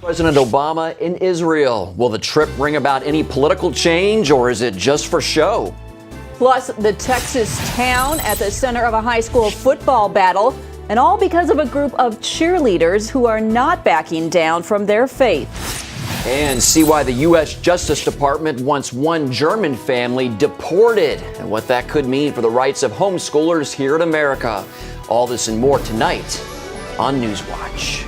President Obama in Israel. Will the trip bring about any political change, or is it just for show? Plus, the Texas town at the center of a high school football battle, and all because of a group of cheerleaders who are not backing down from their faith. And see why the U.S. Justice Department wants one German family deported, and what that could mean for the rights of homeschoolers here in America. All this and more tonight on NewsWatch.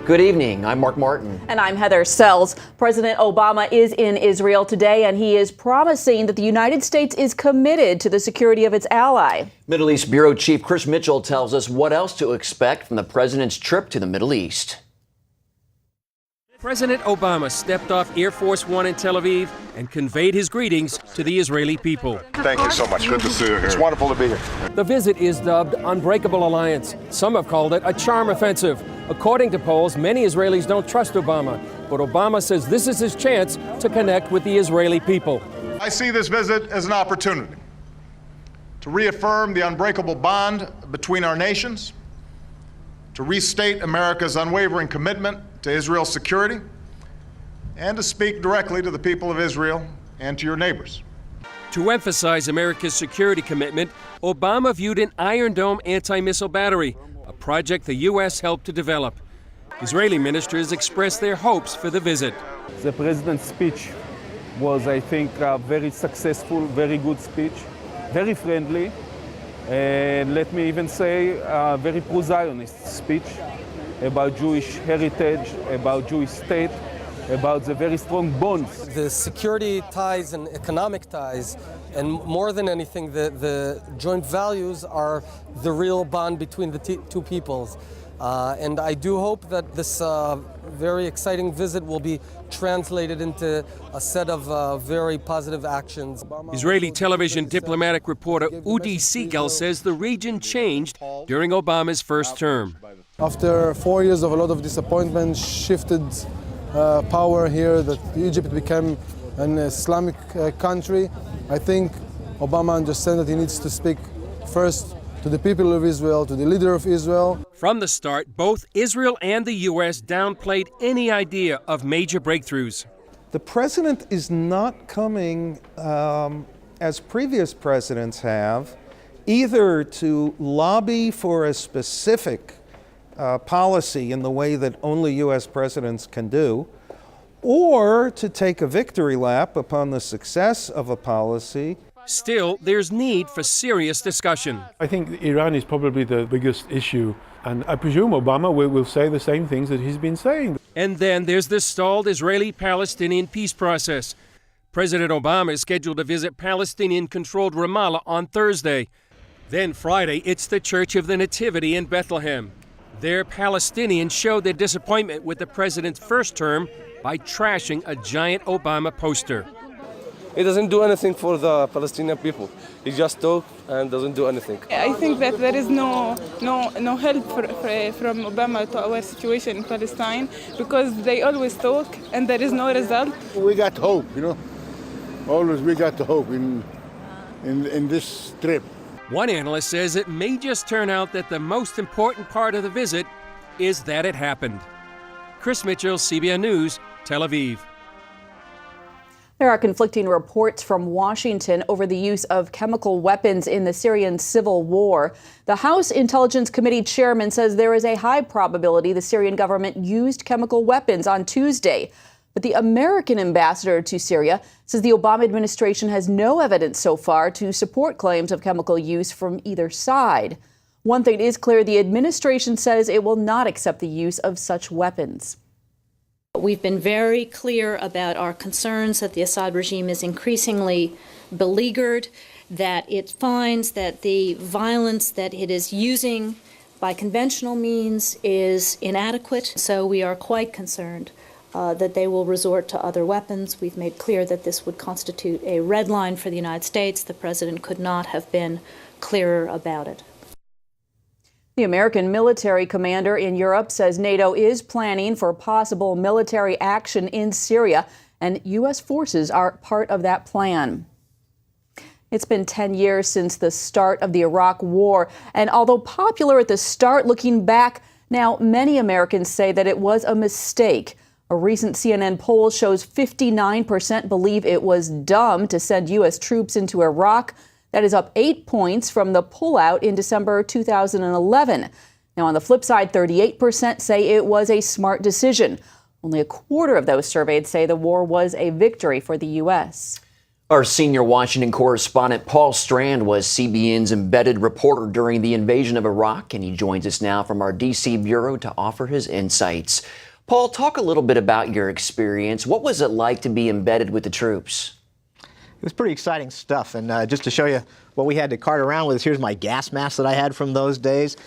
Good evening. I'm Mark Martin. And I'm Heather Sells. President Obama is in Israel today, and he is promising that the United States is committed to the security of its ally. Middle East Bureau Chief Chris Mitchell tells us what else to expect from the president's trip to the Middle East. President Obama stepped off Air Force One in Tel Aviv and conveyed his greetings to the Israeli people. Thank you so much. Good to see you here. It's wonderful to be here. The visit is dubbed Unbreakable Alliance. Some have called it a charm offensive. According to polls, many Israelis don't trust Obama, but Obama says this is his chance to connect with the Israeli people. I see this visit as an opportunity to reaffirm the unbreakable bond between our nations, to restate America's unwavering commitment to Israel's security, and to speak directly to the people of Israel and to your neighbors. To emphasize America's security commitment, Obama viewed an Iron Dome anti-missile battery, a project the U.S. helped to develop. Israeli ministers expressed their hopes for the visit. The president's speech was, I think, a very successful, very good speech, very friendly, and let me even say a very pro-Zionist speech about Jewish heritage, about Jewish state, about the very strong bonds. The security ties and economic ties, and more than anything, the joint values are the real bond between the two peoples. And I do hope that this very exciting visit will be translated into a set of very positive actions. Israeli television diplomatic reporter Udi Siegel says the region changed during Obama's first term. After 4 years of a lot of disappointment, shifted power here, that Egypt became an Islamic country, I think Obama understands that he needs to speak first to the people of Israel, to the leader of Israel. From the start, both Israel and the U.S. downplayed any idea of major breakthroughs. The president is not coming, as previous presidents have, either to lobby for a specific policy in the way that only U.S. presidents can do, or to take a victory lap upon the success of a policy. Still, there's need for serious discussion. I think Iran is probably the biggest issue, and I presume Obama will say the same things that he's been saying. And then there's the stalled Israeli-Palestinian peace process. President Obama is scheduled to visit Palestinian-controlled Ramallah on Thursday. Then Friday, it's the Church of the Nativity in Bethlehem. There, Palestinians showed their disappointment with the president's first term by trashing a giant Obama poster. It doesn't do anything for the Palestinian people. He just talks and doesn't do anything. I think that there is no help from Obama to our situation in Palestine, because they always talk and there is no result. We got hope, Always we got the hope in this trip. One analyst says it may just turn out that the most important part of the visit is that it happened. Chris Mitchell, CBN News, Tel Aviv. There are conflicting reports from Washington over the use of chemical weapons in the Syrian civil war. The House Intelligence Committee chairman says there is a high probability the Syrian government used chemical weapons on Tuesday. But the American ambassador to Syria says the Obama administration has no evidence so far to support claims of chemical use from either side. One thing is clear, the administration says it will not accept the use of such weapons. We've been very clear about our concerns that the Assad regime is increasingly beleaguered, that it finds that the violence that it is using by conventional means is inadequate. So we are quite concerned that they will resort to other weapons. We've made clear that this would constitute a red line for the United States. The president could not have been clearer about it. The American military commander in Europe says NATO is planning for possible military action in Syria, and U.S. forces are part of that plan. It's been 10 years since the start of the Iraq War, and although popular at the start, looking back, Now, many Americans say that it was a mistake. A recent CNN poll shows 59% believe it was dumb to send U.S. troops into Iraq. That is up 8 points from the pullout in December 2011. Now, on the flip side, 38% say it was a smart decision. Only a quarter of those surveyed say the war was a victory for the U.S. Our senior Washington correspondent Paul Strand was CBN's embedded reporter during the invasion of Iraq, and he joins us now from our D.C. bureau to offer his insights. Paul, talk a little bit about your experience. What was it like to be embedded with the troops? It was pretty exciting stuff, and just to show you what we had to cart around with, here's my gas mask that I had from those days.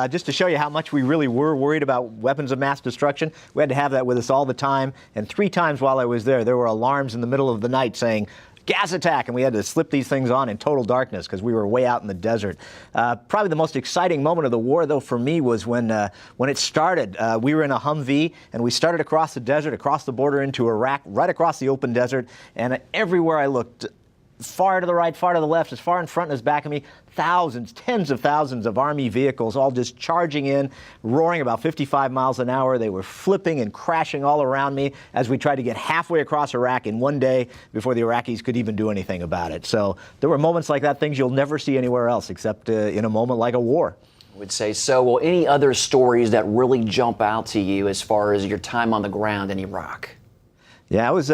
Just to show you how much we really were worried about weapons of mass destruction, we had to have that with us all the time, and 3 times while I was there were alarms in the middle of the night saying, gas attack, and we had to slip these things on in total darkness because we were way out in the desert. Probably the most exciting moment of the war, though, for me was when it started. We were in a Humvee, and we started across the desert, across the border into Iraq, right across the open desert, and everywhere I looked, far to the right, far to the left, as far in front and as back of me, thousands, tens of thousands of Army vehicles all just charging in, roaring about 55 miles an hour. They were flipping and crashing all around me as we tried to get halfway across Iraq in one day before the Iraqis could even do anything about it. So there were moments like that, things you'll never see anywhere else except in a moment like a war. I would say so. Well, any other stories that really jump out to you as far as your time on the ground in Iraq? Yeah, it was...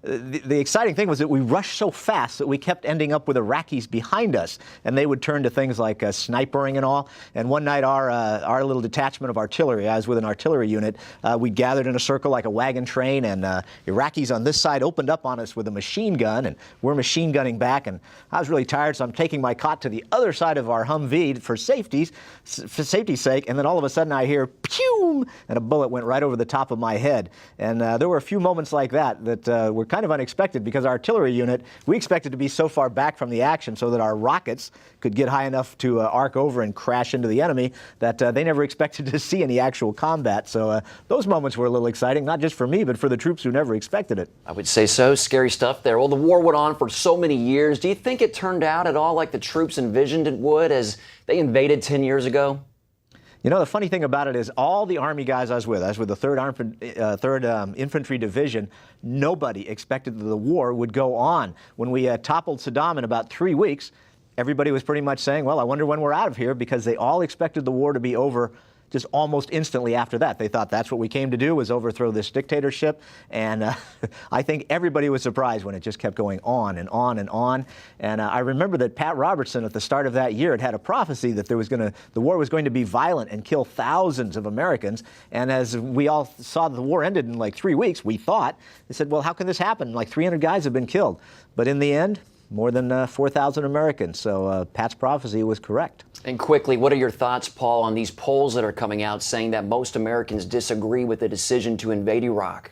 The exciting thing was that we rushed so fast that we kept ending up with Iraqis behind us, and they would turn to things like snipering and all. And one night, our little detachment of artillery, I was with an artillery unit, we gathered in a circle like a wagon train, and Iraqis on this side opened up on us with a machine gun, and we're machine gunning back. And I was really tired, so I'm taking my cot to the other side of our Humvee for safety's sake. And then all of a sudden, I hear pew, and a bullet went right over the top of my head. And there were a few moments like that were kind of unexpected because our artillery unit, we expected to be so far back from the action so that our rockets could get high enough to arc over and crash into the enemy that they never expected to see any actual combat. So those moments were a little exciting, not just for me, but for the troops who never expected it. I would say so. Scary stuff there. Well, the war went on for so many years. Do you think it turned out at all like the troops envisioned it would as they invaded 10 years ago? You know, the funny thing about it is all the Army guys I was with the 3rd Infantry Division, nobody expected that the war would go on. When we toppled Saddam in about 3 weeks, everybody was pretty much saying, well, I wonder when we're out of here, because they all expected the war to be over just almost instantly after that. They thought that's what we came to do, was overthrow this dictatorship. And I think everybody was surprised when it just kept going on and on and on. And I remember that Pat Robertson at the start of that year had a prophecy that the war was going to be violent and kill thousands of Americans. And as we all saw the war ended in like 3 weeks, we thought, they said, well, how can this happen? Like 300 guys have been killed. But in the end, more than 4,000 Americans. So Pat's prophecy was correct. And quickly, what are your thoughts, Paul, on these polls that are coming out saying that most Americans disagree with the decision to invade Iraq?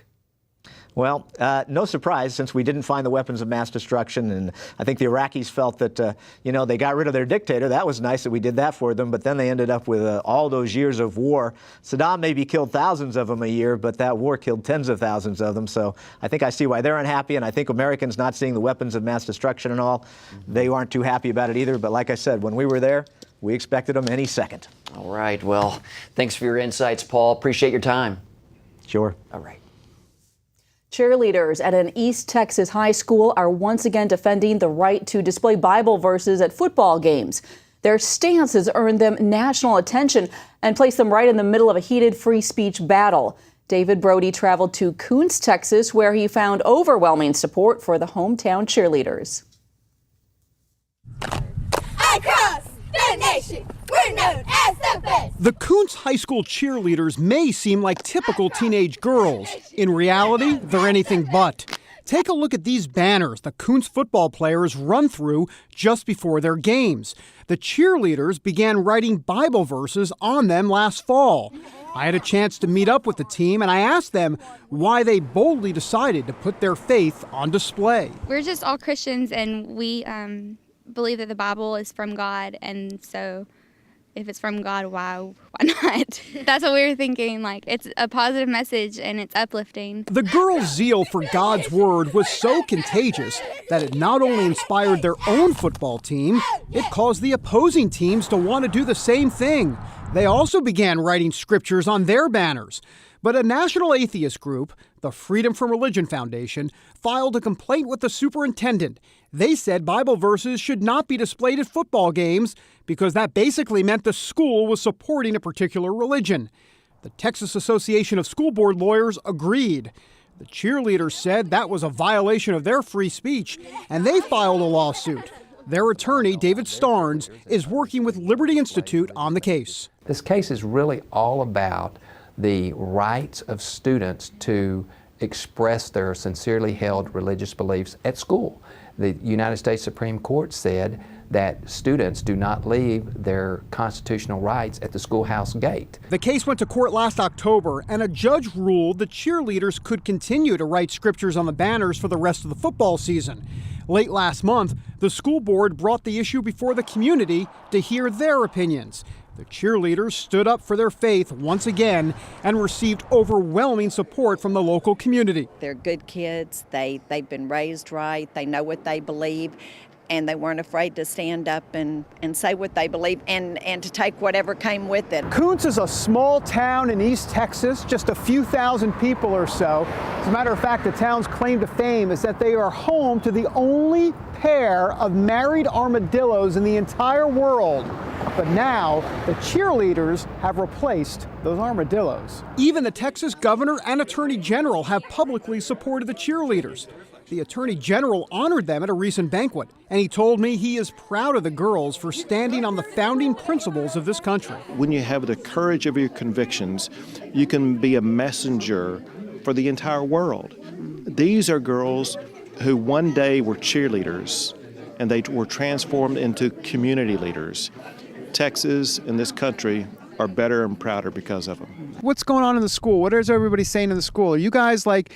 Well, no surprise, since we didn't find the weapons of mass destruction. And I think the Iraqis felt that, they got rid of their dictator. That was nice that we did that for them. But then they ended up with all those years of war. Saddam maybe killed thousands of them a year, but that war killed tens of thousands of them. So I think I see why they're unhappy. And I think Americans not seeing the weapons of mass destruction and all, they aren't too happy about it either. But like I said, when we were there, we expected them any second. All right. Well, thanks for your insights, Paul. Appreciate your time. Sure. All right. Cheerleaders at an East Texas high school are once again defending the right to display Bible verses at football games. Their stance has earned them national attention and placed them right in the middle of a heated free speech battle. David Brody traveled to Coons, Texas, where he found overwhelming support for the hometown cheerleaders. Across the nation, we're known as the best. The Coons High School cheerleaders may seem like typical teenage girls. In reality, they're anything but. Take a look at these banners the Coons football players run through just before their games. The cheerleaders began writing Bible verses on them last fall. I had a chance to meet up with the team, and I asked them why they boldly decided to put their faith on display. We're just all Christians, and we believe that the Bible is from God, and so if it's from God, why not? That's what we were thinking. Like, it's a positive message and it's uplifting. The girls' zeal for God's word was so contagious that it not only inspired their own football team, it caused the opposing teams to want to do the same thing. They also began writing scriptures on their banners. But a national atheist group, the Freedom from Religion Foundation, filed a complaint with the superintendent. They said Bible verses should not be displayed at football games because that basically meant the school was supporting a particular religion. The Texas Association of School Board Lawyers agreed. The cheerleaders said that was a violation of their free speech, and they filed a lawsuit. Their attorney, David Starnes, is working with Liberty Institute on the case. This case is really all about the rights of students to express their sincerely held religious beliefs at school. The United States Supreme Court said that students do not leave their constitutional rights at the schoolhouse gate. The case went to court last October, and a judge ruled the cheerleaders could continue to write scriptures on the banners for the rest of the football season. Late last month, the school board brought the issue before the community to hear their opinions. The cheerleaders stood up for their faith once again and received overwhelming support from the local community. They're good kids. They've been raised right. They know what they believe, and they weren't afraid to stand up and say what they believe and to take whatever came with it. Koontz is a small town in East Texas, just a few thousand people or so. As a matter of fact, the town's claim to fame is that they are home to the only pair of married armadillos in the entire world. But now, the cheerleaders have replaced those armadillos. Even the Texas governor and attorney general have publicly supported the cheerleaders. The attorney general honored them at a recent banquet, and he told me he is proud of the girls for standing on the founding principles of this country. When you have the courage of your convictions, you can be a messenger for the entire world. These are girls who one day were cheerleaders, and they were transformed into community leaders. Texas and this country are better and prouder because of them. What's going on in the school? What is everybody saying in the school? Are you guys like,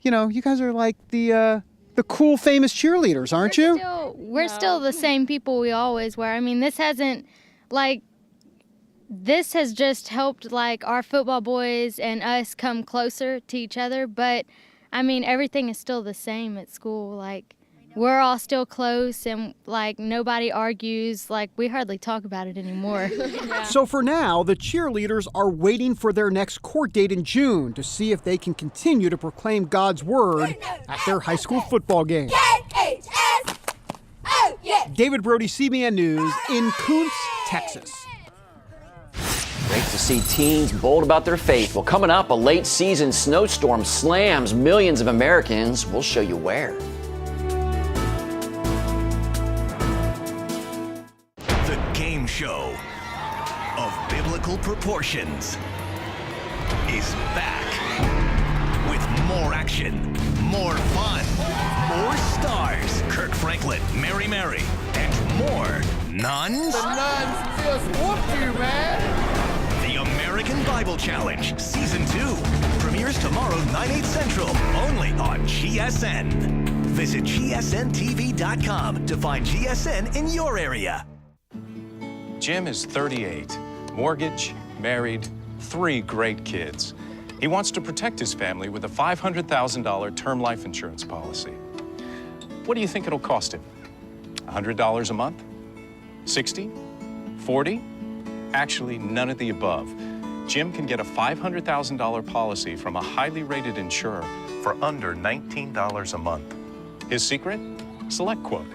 you guys are like the cool, famous cheerleaders, aren't you? We're still the same people we always were. I mean, this has just helped our football boys and us come closer to each other. But I mean, everything is still the same at school. We're all still close, and nobody argues. We hardly talk about it anymore. Yeah. So for now, the cheerleaders are waiting for their next court date in June to see if they can continue to proclaim God's word at their high school football game. David Brody, CBN News in Koontz, Texas. Great to see teens bold about their faith. Well, coming up, a late season snowstorm slams millions of Americans. We'll show you where. Show of biblical proportions is back with more action, more fun, more stars. Kirk Franklin, Mary, and more nuns. The nuns just whooped you, man. The American Bible Challenge Season 2 premieres tomorrow 9/8 Central only on GSN. Visit gsntv.com to find GSN in your area. Jim is 38, mortgage, married, 3 great kids. He wants to protect his family with a $500,000 term life insurance policy. What do you think it'll cost him? $100 a month? 60? 40? Actually, none of the above. Jim can get a $500,000 policy from a highly rated insurer for under $19 a month. His secret? SelectQuote.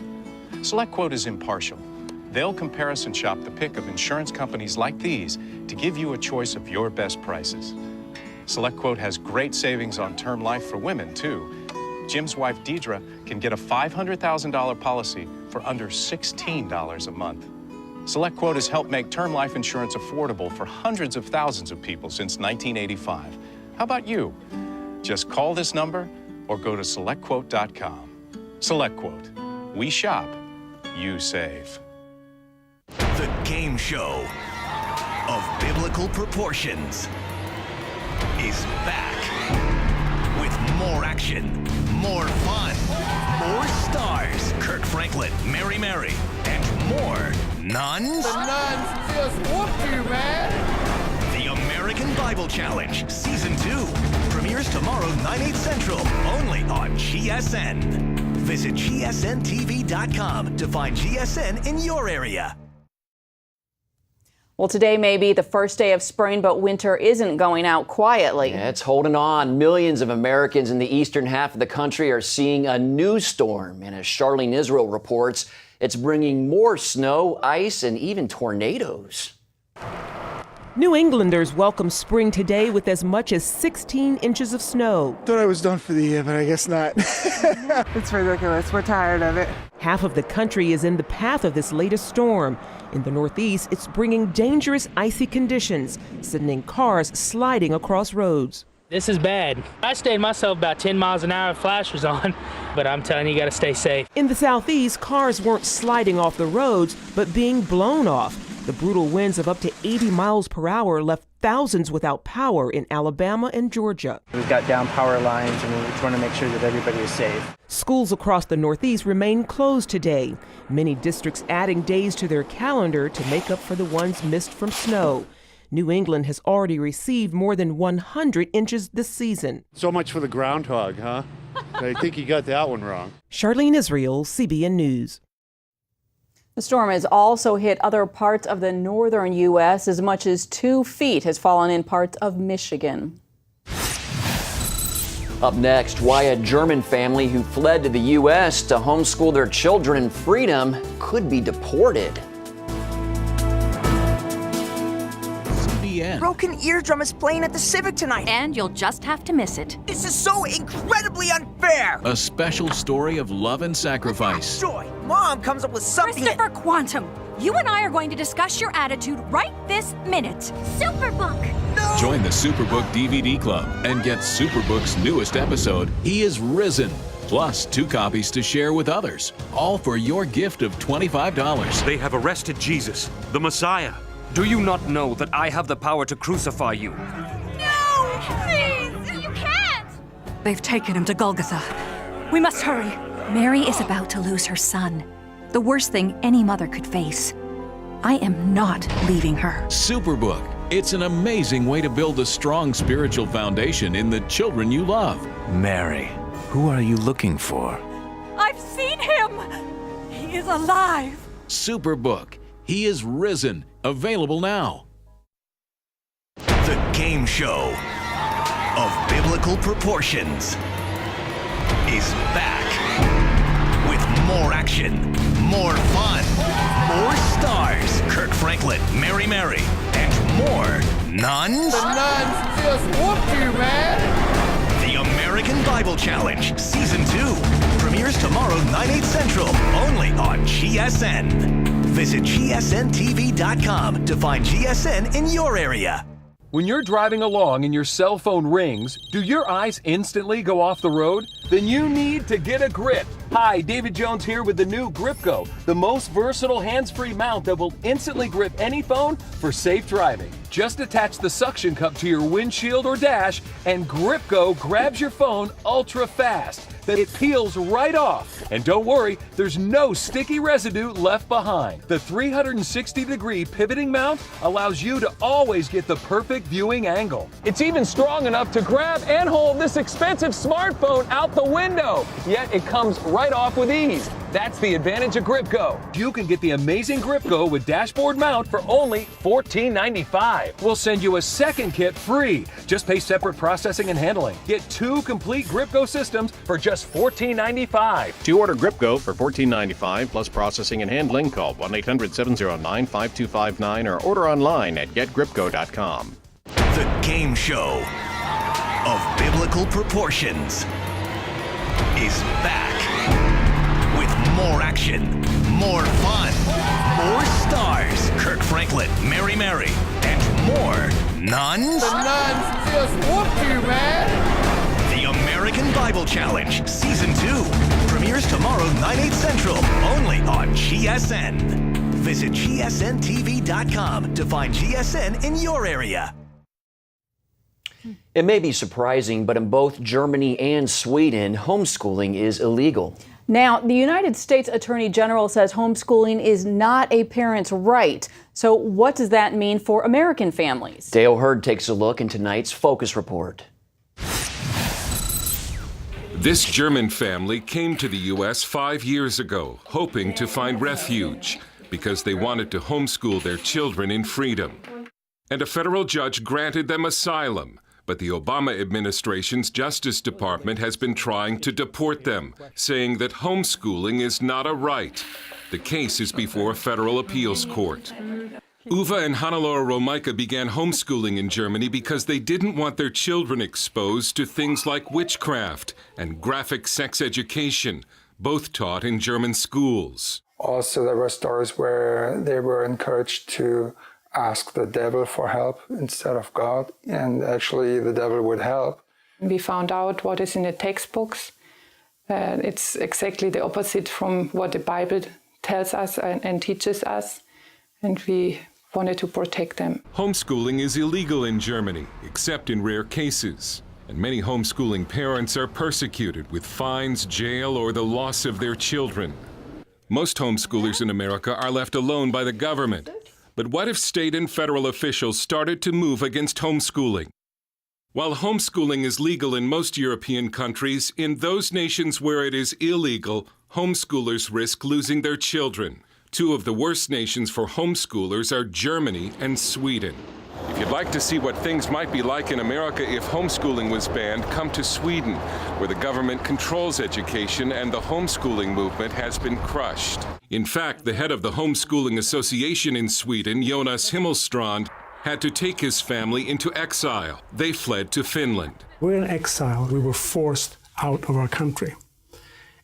SelectQuote is impartial. They'll comparison shop the pick of insurance companies like these to give you a choice of your best prices. SelectQuote has great savings on term life for women, too. Jim's wife, Deidre, can get a $500,000 policy for under $16 a month. SelectQuote has helped make term life insurance affordable for hundreds of thousands of people since 1985. How about you? Just call this number or go to SelectQuote.com. SelectQuote. We shop, you save. The game show of biblical proportions is back with more action, more fun, more stars. Kirk Franklin, Mary, and more nuns. The nuns just whooped you, man. The American Bible Challenge Season 2 premieres tomorrow 9/8 Central only on GSN. Visit gsntv.com to find GSN in your area. Well, today may be the first day of spring, but winter isn't going out quietly. Yeah, it's holding on. Millions of Americans in the eastern half of the country are seeing a new storm. And as Charlene Israel reports, it's bringing more snow, ice, and even tornadoes. New Englanders welcome spring today with as much as 16 inches of snow. Thought I was done for the year, but I guess not. It's ridiculous. We're tired of it. Half of the country is in the path of this latest storm. In the Northeast, it's bringing dangerous icy conditions, sending cars sliding across roads. This is bad. I stayed myself about 10 miles an hour with flashers on, but I'm telling you, you got to stay safe. In the Southeast, cars weren't sliding off the roads, but being blown off. The brutal winds of up to 80 miles per hour left thousands without power in Alabama and Georgia. We've got down power lines, and we're trying to make sure that everybody is safe. Schools across the Northeast remain closed today. Many districts adding days to their calendar to make up for the ones missed from snow. New England has already received more than 100 inches this season. So much for the groundhog, huh? I think you got that one wrong. Charlene Israel, CBN News. The storm has also hit other parts of the northern U.S. As much as 2 feet has fallen in parts of Michigan. Up next, why a German family who fled to the U.S. to homeschool their children in freedom could be deported. CBN. Broken Eardrum is playing at the Civic tonight. And you'll just have to miss it. This is so incredibly unfair. A special story of love and sacrifice. Joy, Mom comes up with something. Christopher Quantum, you and I are going to discuss your attitude right this minute. Superbook. No. Join the Superbook DVD Club and get Superbook's newest episode, He is Risen. Plus 2 copies to share with others. All for your gift of $25. They have arrested Jesus, the Messiah. Do you not know that I have the power to crucify you? No! Please! You can't! They've taken him to Golgotha. We must hurry. Mary is about to lose her son. The worst thing any mother could face. I am not leaving her. Superbook. It's an amazing way to build a strong spiritual foundation in the children you love. Mary, who are you looking for? I've seen him! He is alive! Superbook. He is Risen. Available now. The game show of biblical proportions is back with more action, more fun, more stars, Kirk Franklin, Mary, and more nuns. The nuns just whooped you, man. The American Bible Challenge Season 2 premieres tomorrow 9/8 Central only on GSN. Visit GSNTV.com to find GSN in your area. When you're driving along and your cell phone rings, do your eyes instantly go off the road? Then you need to get a grip. Hi, David Jones here with the new GripGo, the most versatile hands-free mount that will instantly grip any phone for safe driving. Just attach the suction cup to your windshield or dash, and GripGo grabs your phone ultra fast. Then it peels right off. And don't worry, there's no sticky residue left behind. The 360-degree pivoting mount allows you to always get the perfect viewing angle. It's even strong enough to grab and hold this expensive smartphone out the window. Yet it comes right off with ease. That's the advantage of GripGo. You can get the amazing GripGo with dashboard mount for only $14.95. We'll send you a second kit free. Just pay separate processing and handling. Get 2 complete GripGo systems for just $14.95. To order GripGo for $14.95 plus processing and handling, call 1-800-709-5259 or order online at getgripgo.com. The game show of biblical proportions is back with more action, more fun, more stars, Kirk Franklin, Mary, and more nuns. The nuns just whooped you, man. The American Bible Challenge Season 2 premieres tomorrow 9/8 Central only on GSN. Visit GSNTV.com to find GSN in your area. It may be surprising, but in both Germany and Sweden, homeschooling is illegal. Now, the United States Attorney General says homeschooling is not a parent's right. So what does that mean for American families? Dale Hurd takes a look in tonight's Focus Report. This German family came to the U.S. 5 years ago, hoping to find refuge. because they wanted to homeschool their children in freedom. And a federal judge granted them asylum, but the Obama administration's Justice Department has been trying to deport them, saying that homeschooling is not a right. The case is before a federal appeals court. Uva and Hannelore Romeike began homeschooling in Germany because they didn't want their children exposed to things like witchcraft and graphic sex education, both taught in German schools. Also, there were stories where they were encouraged to ask the devil for help instead of God, and actually the devil would help. We found out what is in the textbooks. It's exactly the opposite from what the Bible tells us and teaches us, and we wanted to protect them. Homeschooling is illegal in Germany, except in rare cases. And many homeschooling parents are persecuted with fines, jail, or the loss of their children. Most homeschoolers in America are left alone by the government. But what if state and federal officials started to move against homeschooling? While homeschooling is legal in most European countries, in those nations where it is illegal, homeschoolers risk losing their children. Two of the worst nations for homeschoolers are Germany and Sweden. If you'd like to see what things might be like in America if homeschooling was banned, come to Sweden, where the government controls education and the homeschooling movement has been crushed. In fact, the head of the Homeschooling Association in Sweden, Jonas Himmelstrand, had to take his family into exile. They fled to Finland. We're in exile. We were forced out of our country.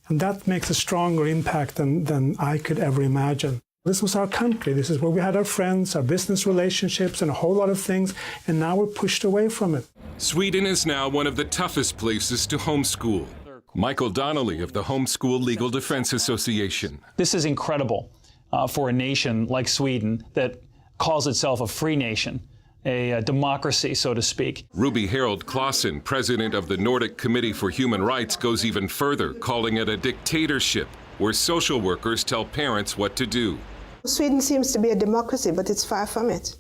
And that makes a stronger impact than I could ever imagine. This was our country. This is where we had our friends, our business relationships, and a whole lot of things, and now we're pushed away from it. Sweden is now one of the toughest places to homeschool. Michael Donnelly of the Homeschool Legal Defense Association. This is incredible for a nation like Sweden that calls itself a free nation, a democracy, so to speak. Ruby Harold Clausen, president of the Nordic Committee for Human Rights, goes even further, calling it a dictatorship where social workers tell parents what to do. Sweden seems to be a democracy, but it's far from it.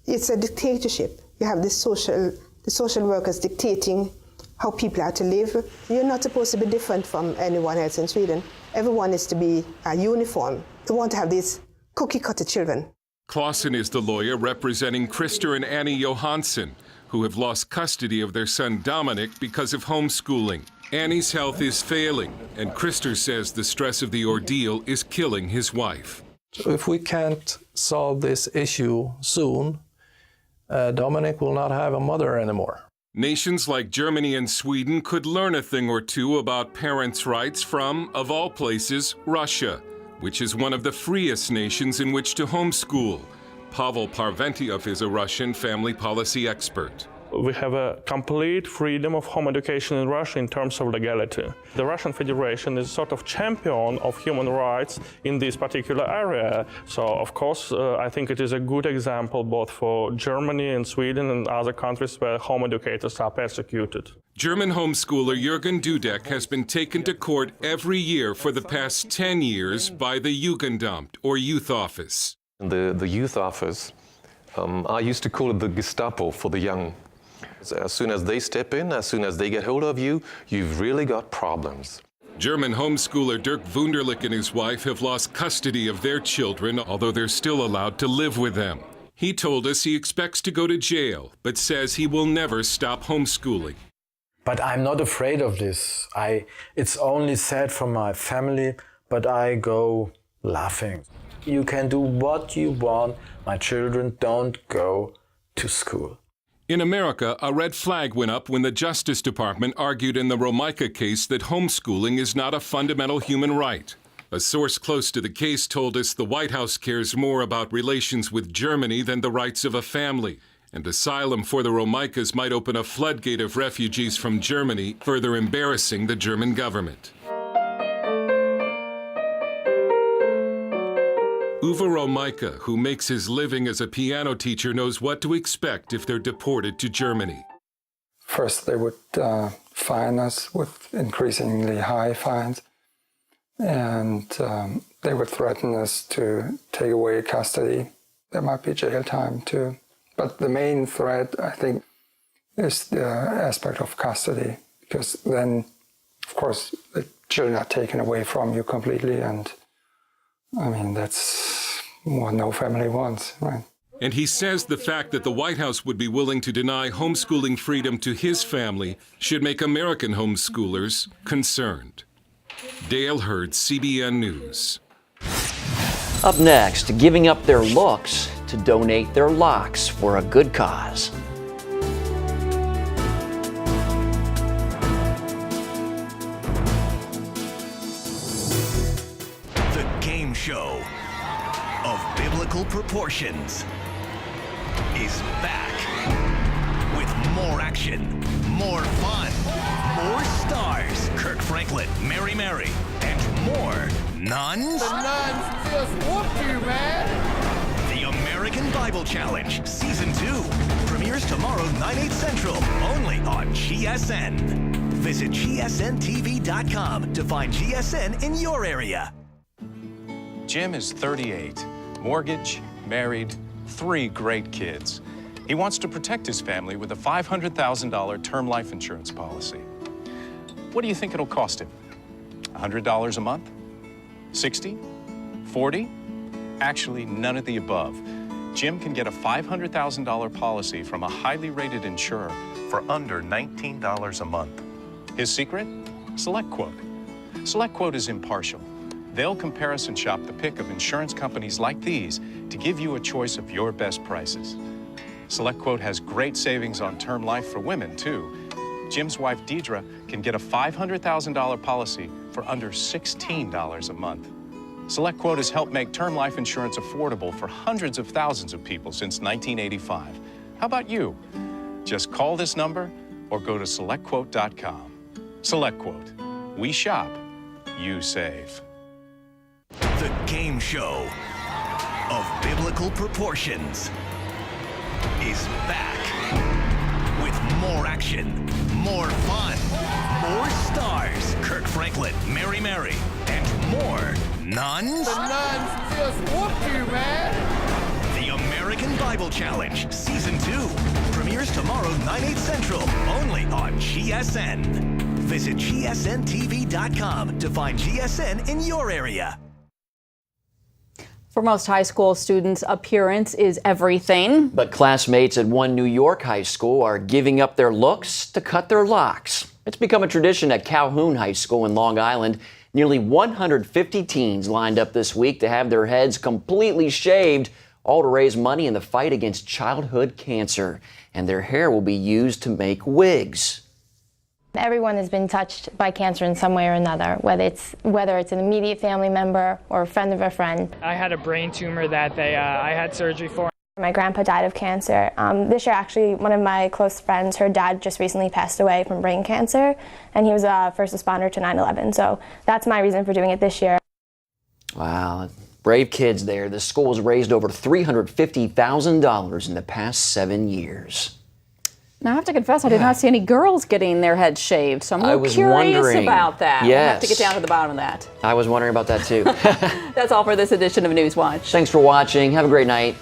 It's a dictatorship. You have the social workers dictating how people are to live. You're not supposed to be different from anyone else in Sweden. Everyone is to be uniform. They want to have these cookie-cutter children. Clausen is the lawyer representing Christer and Annie Johansson, who have lost custody of their son Dominic because of homeschooling. Annie's health is failing, and Christer says the stress of the ordeal is killing his wife. So if we can't solve this issue soon, Dominic will not have a mother anymore. Nations like Germany and Sweden could learn a thing or two about parents' rights from, of all places, Russia, which is one of the freest nations in which to homeschool. Pavel Parventiev is a Russian family policy expert. We have a complete freedom of home education in Russia in terms of legality. The Russian Federation is sort of champion of human rights in this particular area. So, of course, I think it is a good example both for Germany and Sweden and other countries where home educators are persecuted. German homeschooler Jürgen Dudek has been taken to court every year for the past 10 years by the Jugendamt, or youth office. The youth office, I used to call it the Gestapo for the young. As soon as they step in, as soon as they get hold of you, you've really got problems. German homeschooler Dirk Wunderlich and his wife have lost custody of their children, although they're still allowed to live with them. He told us he expects to go to jail, but says he will never stop homeschooling. But I'm not afraid of this. It's only sad for my family, but I go laughing. You can do what you want. My children don't go to school. In America, a red flag went up when the Justice Department argued in the Romeike case that homeschooling is not a fundamental human right. A source close to the case told us the White House cares more about relations with Germany than the rights of a family. And asylum for the Romeikes might open a floodgate of refugees from Germany, further embarrassing the German government. Uwe Romeike, who makes his living as a piano teacher, knows what to expect if they're deported to Germany. First, they would fine us with increasingly high fines, and they would threaten us to take away custody. There might be jail time too. But the main threat, I think, is the aspect of custody, because then, of course, the children are taken away from you completely, and I mean, that's what no family wants, right? And he says the fact that the White House would be willing to deny homeschooling freedom to his family should make American homeschoolers concerned. Dale Hurd, CBN News. Up next, giving up their looks to donate their locks for a good cause. The game show of biblical proportions is back with more action, more fun, more stars. Kirk Franklin, Mary, and more nuns. The nuns just whooped you, man. The American Bible Challenge Season 2 premieres tomorrow 9/8 Central only on GSN. Visit GSNTV.com to find GSN in your area. Jim is 38, mortgage, married, 3 great kids. He wants to protect his family with a $500,000 term life insurance policy. What do you think it'll cost him? $100 a month? 60? 40? Actually, none of the above. Jim can get a $500,000 policy from a highly rated insurer for under $19 a month. His secret? SelectQuote. SelectQuote is impartial. They'll comparison shop the pick of insurance companies like these to give you a choice of your best prices. SelectQuote has great savings on term life for women, too. Jim's wife, Deidre, can get a $500,000 policy for under $16 a month. SelectQuote has helped make term life insurance affordable for hundreds of thousands of people since 1985. How about you? Just call this number or go to SelectQuote.com. SelectQuote. We shop, you save. The game show of biblical proportions is back with more action, more fun, more stars. Kirk Franklin, Mary, and more nuns. The nuns just whooped you, man. The American Bible Challenge Season 2 premieres tomorrow 9/8 Central only on GSN. Visit GSNTV.com to find GSN in your area. For most high school students, appearance is everything. But classmates at one New York high school are giving up their looks to cut their locks. It's become a tradition at Calhoun High School in Long Island. Nearly 150 teens lined up this week to have their heads completely shaved, all to raise money in the fight against childhood cancer. And their hair will be used to make wigs. Everyone has been touched by cancer in some way or another, whether it's an immediate family member or a friend of a friend. I had a brain tumor that I had surgery for. My grandpa died of cancer. This year, actually, one of my close friends, her dad just recently passed away from brain cancer, and he was a first responder to 9/11. So that's my reason for doing it this year. Wow, brave kids there. The school has raised over $350,000 in the past 7 years. Now, I have to confess, I did not see any girls getting their heads shaved, so I'm a little curious about that. Yes. We'll have to get down to the bottom of that. I was wondering about that too. That's all for this edition of Newswatch. Thanks for watching. Have a great night.